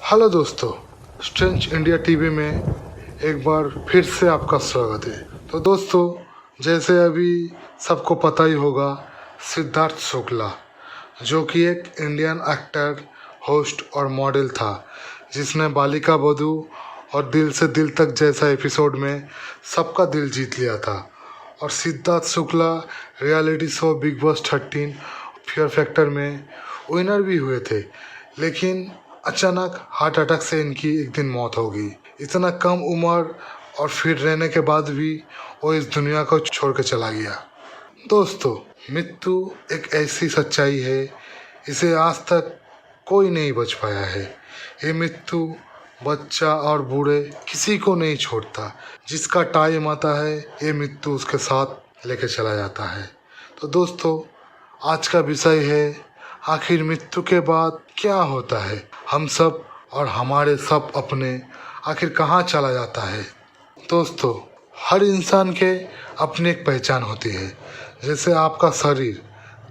Hello दोस्तों, strange India TV में एक बार फिर से आपका स्वागत है। तो दोस्तों, जैसे अभी सबको पता ही होगा, सिद्धार्थ शुक्ला जो कि एक इंडियन एक्टर, होस्ट और मॉडल था, जिसने बालिका वधू और दिल से दिल तक जैसा एपिसोड में सबका दिल जीत लिया था। और Siddharth Shukla reality show big boss 13 fear factor में विनर भी हुए थे, लेकिन अचानक हार्ट अटैक से इनकी एक दिन मौत हो गई। इतना कम उम्र और फिट रहने के बाद भी वो इस दुनिया को छोड़ के चला गया। दोस्तों, मृत्यु एक ऐसी सच्चाई है, इसे आज तक कोई नहीं बच पाया है। ये मृत्यु बच्चा और बूढ़े किसी को नहीं छोड़ता। जिसका टाइम आता है, ये मृत्यु उसके साथ लेके चला जाता है। तो दोस्तों, आज का विषय है, आखिर मृत्यु के बाद क्या होता है। हम सब और हमारे सब अपने आखिर कहाँ चला जाता है। दोस्तों, हर इंसान के अपनी एक पहचान होती है। जैसे आपका शरीर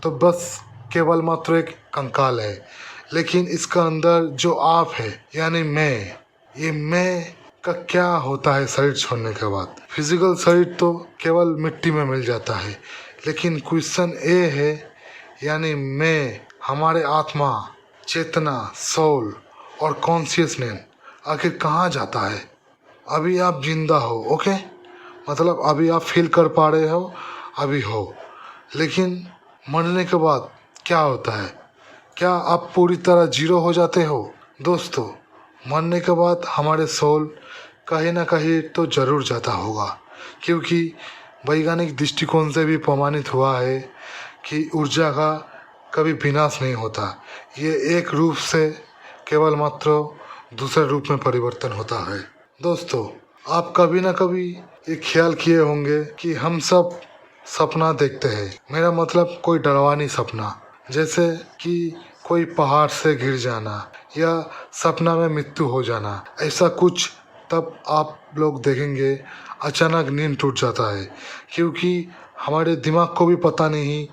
तो बस केवल मात्र एक कंकाल है, लेकिन इसका अंदर जो आप है, यानी मैं, ये मैं का क्या होता है शरीर छोड़ने के बाद। फिजिकल शरीर तो केवल मिट्टी में मिल जाता है, लेकिन क्वेश्चन ये है, यानी मैं, हमारे आत्मा, चेतना, सोल और कॉन्शियसनेस आखिर कहाँ जाता है। अभी आप जिंदा हो, ओके, मतलब अभी आप फील कर पा रहे हो, अभी हो, लेकिन मरने के बाद क्या होता है। क्या आप पूरी तरह जीरो हो जाते हो। दोस्तों, मरने के बाद हमारे सोल कहीं ना कहीं तो ज़रूर जाता होगा, क्योंकि वैज्ञानिक दृष्टिकोण से भी प्रमाणित हुआ है कि ऊर्जा का कभी विनाश नहीं होता। ये एक रूप से केवल मात्र दूसरे रूप में परिवर्तन होता है। दोस्तों, आप कभी ना कभी ये ख्याल किए होंगे कि हम सब सपना देखते हैं। मेरा मतलब कोई डरावनी सपना, जैसे कि कोई पहाड़ से गिर जाना या सपना में मृत्यु हो जाना, ऐसा कुछ। तब आप लोग देखेंगे अचानक नींद टूट जाता है, क्योंकि हमारे दिमाग को भी पता नहीं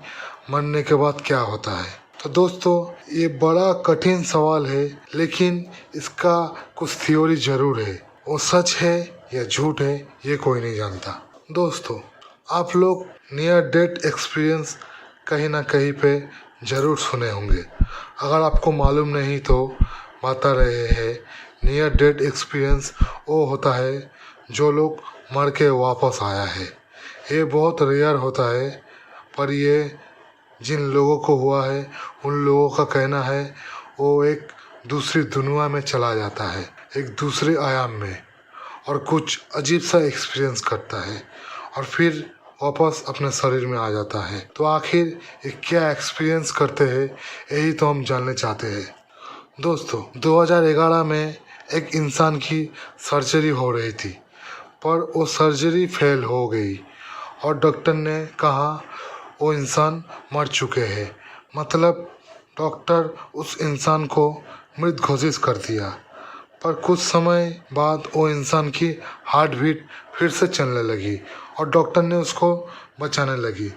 मरने के बाद क्या होता है। तो दोस्तों, ये बड़ा कठिन सवाल है, लेकिन इसका कुछ थ्योरी जरूर है। वो सच है या झूठ है, ये कोई नहीं जानता। दोस्तों, आप लोग नियर डेथ एक्सपीरियंस कहीं ना कहीं पे ज़रूर सुने होंगे। अगर आपको मालूम नहीं तो बता रहे हैं, नियर डेथ एक्सपीरियंस वो होता है जो लोग मर के वापस आया है। ये बहुत रेयर होता है, पर ये जिन लोगों को हुआ है, उन लोगों का कहना है वो एक दूसरी दुनिया में चला जाता है, एक दूसरे आयाम में, और कुछ अजीब सा एक्सपीरियंस करता है और फिर वापस अपने शरीर में आ जाता है। तो आखिर ये क्या एक्सपीरियंस करते हैं, यही तो हम जानना चाहते हैं। दोस्तों, 2011 में एक इंसान की सर्जरी हो रही थी, पर वो सर्जरी फेल हो गई और डॉक्टर ने कहा वो इंसान मर चुके हैं। मतलब डॉक्टर उस इंसान को मृत घोषित कर दिया। पर कुछ समय बाद वो इंसान की हार्ट बीट फिर से चलने लगी और डॉक्टर ने उसको बचाने लगी।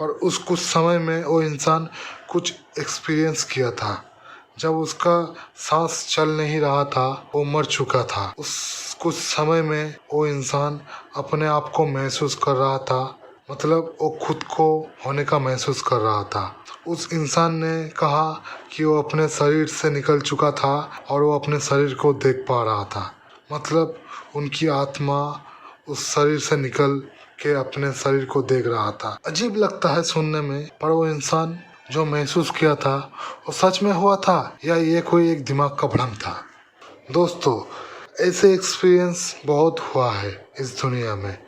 पर उस कुछ समय में वो इंसान कुछ एक्सपीरियंस किया था। जब उसका सांस चल नहीं रहा था, वो मर चुका था। उस कुछ समय में वो इंसान अपने आप को महसूस कर रहा था, मतलब वो खुद को होने का महसूस कर रहा था। उस इंसान ने कहा कि वो अपने शरीर से निकल चुका था और वो अपने शरीर को देख पा रहा था। मतलब उनकी आत्मा उस शरीर से निकल के अपने शरीर को देख रहा था। अजीब लगता है सुनने में, पर वो इंसान जो महसूस किया था वो सच में हुआ था या ये कोई एक दिमाग का भ्रम था। दोस्तों, ऐसे एक्सपीरियंस बहुत हुआ है इस दुनिया में।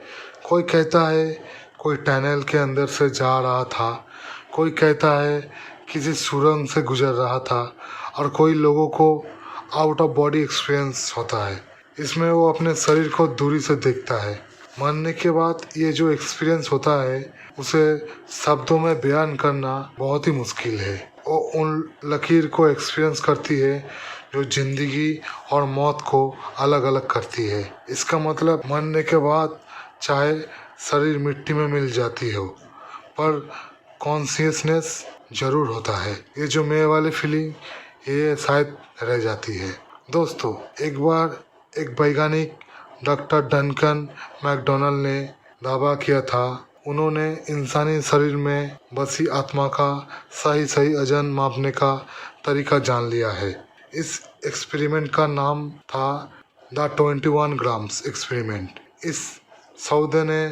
कोई कहता है कोई टनल के अंदर से जा रहा था, कोई कहता है किसी सुरंग से गुजर रहा था, और कोई लोगों को आउट ऑफ बॉडी एक्सपीरियंस होता है। इसमें वो अपने शरीर को दूरी से देखता है। मरने के बाद ये जो एक्सपीरियंस होता है, उसे शब्दों में बयान करना बहुत ही मुश्किल है। वो उन लकीर को एक्सपीरियंस करती है जो जिंदगी और मौत को अलग अलग करती है। इसका मतलब मरने के बाद चाहे शरीर मिट्टी में मिल जाती हो, पर कॉन्शियसनेस जरूर होता है। ये जो मैं वाली फीलिंग, ये शायद रह जाती है। दोस्तों, एक बार एक वैज्ञानिक डॉक्टर डंकन मैकडोनाल्ड ने दावा किया था। उन्होंने इंसानी शरीर में बसी आत्मा का सही वजन मापने का तरीका जान लिया है। इस एक्सपेरिमेंट का नाम था द 21 ग्राम्स एक्सपेरिमेंट। इस सौदे ने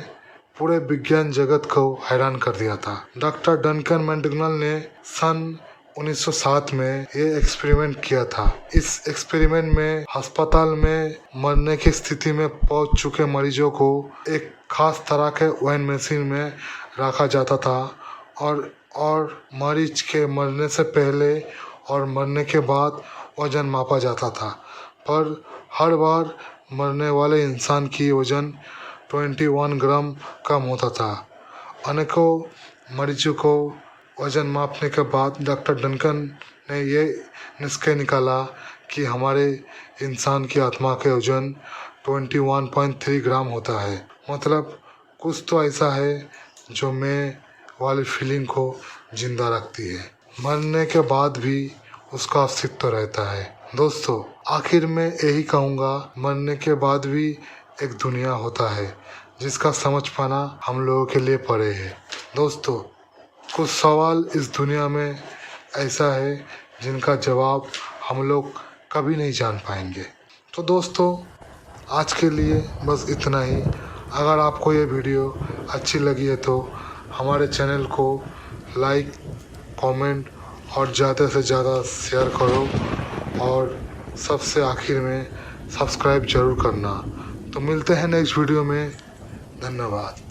पूरे विज्ञान जगत को हैरान कर दिया था। डॉक्टर डंकन मैकडोनाल्ड ने सन 1907 में ये एक्सपेरिमेंट किया था। इस एक्सपेरिमेंट में अस्पताल में मरने की स्थिति में पहुंच चुके मरीजों को एक खास तरह के वेन मशीन में रखा जाता था और मरीज के मरने से पहले और मरने के बाद वजन मापा जाता था। पर हर बार मरने वाले इंसान की वजन 21 ग्राम कम होता था। अनेकों मरीजों को वजन मापने के बाद डॉक्टर डंकन ने ये निष्कर्ष निकाला कि हमारे इंसान की आत्मा के वजन 21.3 ग्राम होता है। मतलब कुछ तो ऐसा है जो मैं वाली फीलिंग को जिंदा रखती है। मरने के बाद भी उसका अस्तित्व रहता है। दोस्तों, आखिर में यही कहूँगा, मरने के बाद भी एक दुनिया होता है जिसका समझ पाना हम लोगों के लिए पड़े है। दोस्तों, कुछ सवाल इस दुनिया में ऐसा है जिनका जवाब हम लोग कभी नहीं जान पाएंगे। तो दोस्तों, आज के लिए बस इतना ही। अगर आपको ये वीडियो अच्छी लगी है तो हमारे चैनल को लाइक, कमेंट और ज़्यादा से ज़्यादा शेयर करो और सबसे आखिर में सब्सक्राइब जरूर करना। तो मिलते हैं नेक्स्ट वीडियो में। धन्यवाद।